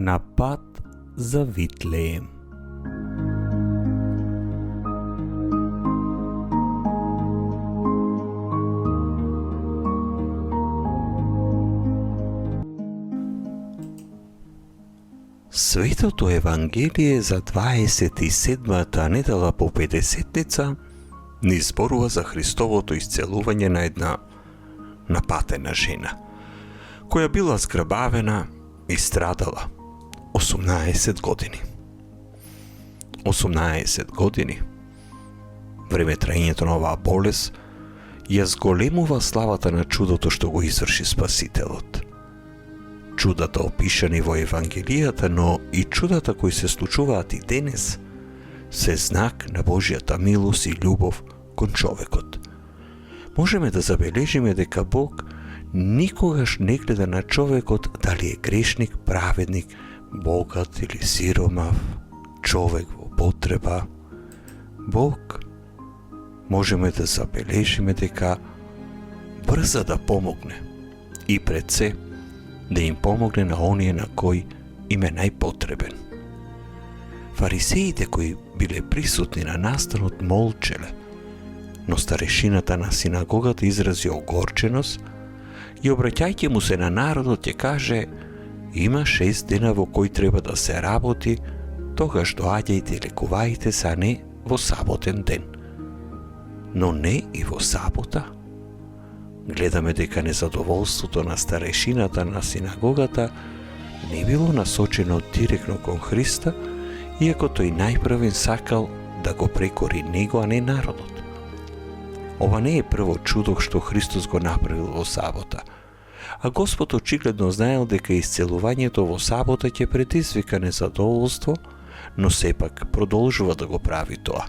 на пат за Витлеем. Светото Евангелие за 27-та недела по Педесетница ни зборува за Христовото исцелување на една напатена жена, која била зграбавена и страдала 18 години. 18 години. Време траењето на оваа болест ја зголемува славата на чудото што го изврши Спасителот. Чудата опишани во Евангелијата, но и чудата кои се случуваат и денес, се знак на Божјата милост и љубов кон човекот. Можеме да забележиме дека Бог никогаш не гледа на човекот дали е грешник, праведник, богат или сиромав, човек во потреба. Бог можеме да забележиме дека брза да помогне и пред се да им помогне на оние на кои им е најпотребен. Фарисеите кои биле присутни на настанот молчеле, но старешината на синагогата изрази огорченост и обраќајќи му се на народот ќе каже: има 6 дена во кои треба да се работи, тогаш доаѓајте и лекувајте се, а не во саботен ден. Но не и во сабота. Гледаме дека незадоволството на старешината на синагогата не било насочено директно кон Христа, иако тој најпрвен сакал да го прекори него, а не народот. Ова не е прво чудо што Христос го направил во сабота, а Господ очигледно знаел дека исцелувањето во сабота ќе предизвика незадоволство, но сепак продолжува да го прави тоа.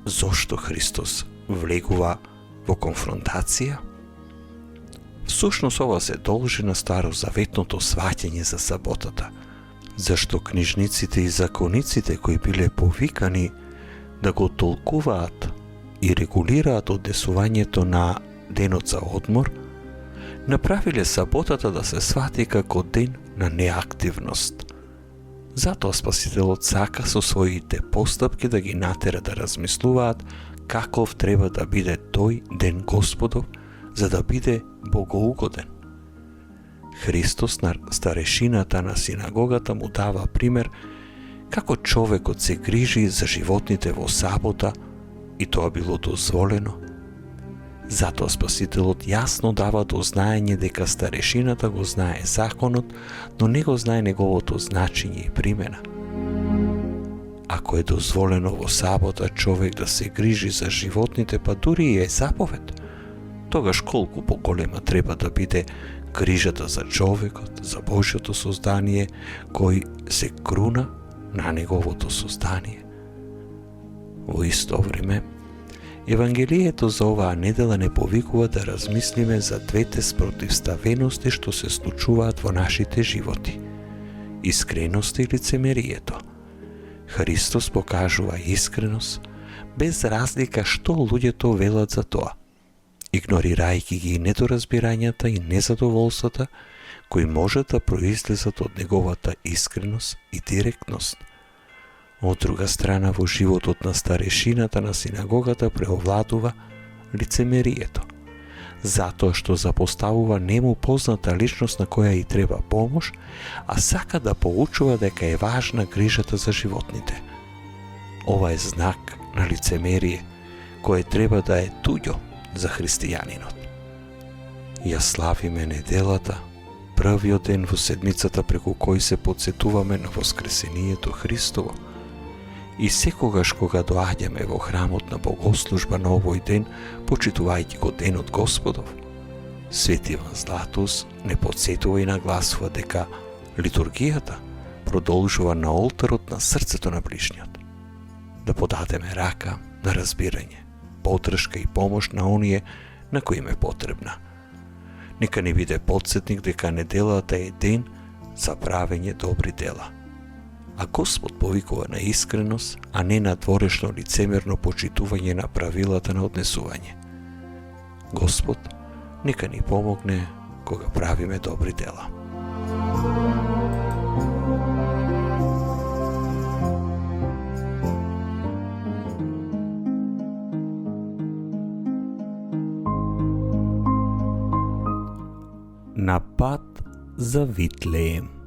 Зошто Христос влегува во конфронтација? Всушност ова се должи на старозаветното сваќање за саботата, зашто книжниците и закониците кои биле повикани да го толкуваат и регулираат однесувањето на денот за одмор, направиле саботата да се свати како ден на неактивност. Затоа Спасителот сака со своите постапки да ги натера да размислуваат каков треба да биде тој ден Господов, за да биде богоугоден. Христос на старешината на синагогата му дава пример како човекот се грижи за животните во сабота и тоа било дозволено. Затоа Спасителот јасно дава до знаење дека старешината го знае законот, но не го знае неговото значење и примена. Ако е дозволено во сабота човек да се грижи за животните, па дури и е заповед, тогаш колку поголема треба да биде грижата за човекот, за Божјото создание, кој се круна на неговото создание. Во исто време, Евангелието за оваа недела не повикува да размислиме за двете спротивставености што се случуваат во нашите животи – искреноста и лицемерието. Христос покажува искреност, без разлика што луѓето велат за тоа, игнорирајќи ги недоразбирањата и незадоволствата кои можат да произлезат од неговата искреност и директност. Од друга страна, во животот на старешината на синагогата преовладува лицемерието, затоа што запоставува нему позната личност на која и треба помош, а сака да поучува дека е важна грижата за животните. Ова е знак на лицемерие, кое треба да е туѓо за христијанинот. Ја славиме неделата, првиот ден во седмицата преку кој се подсетуваме на воскресението Христово. И секогаш кога доаѓаме во храмот на богослужба на овој ден, почитувајќи го денот Господов, Свети Иван Златус не подсетува и нагласува дека литургијата продолжува на олтарот на срцето на ближниот. Да подадеме рака на разбирање, подршка и помош на оние на кои им е потребна. Нека ни биде подсетник дека неделата е ден за правење добри дела. А Господ повикува на искреност, а не на дворешно лицемерно почитување на правилата на однесување. Господ нека ни помогне кога правиме добри дела. на пат за Витлеем.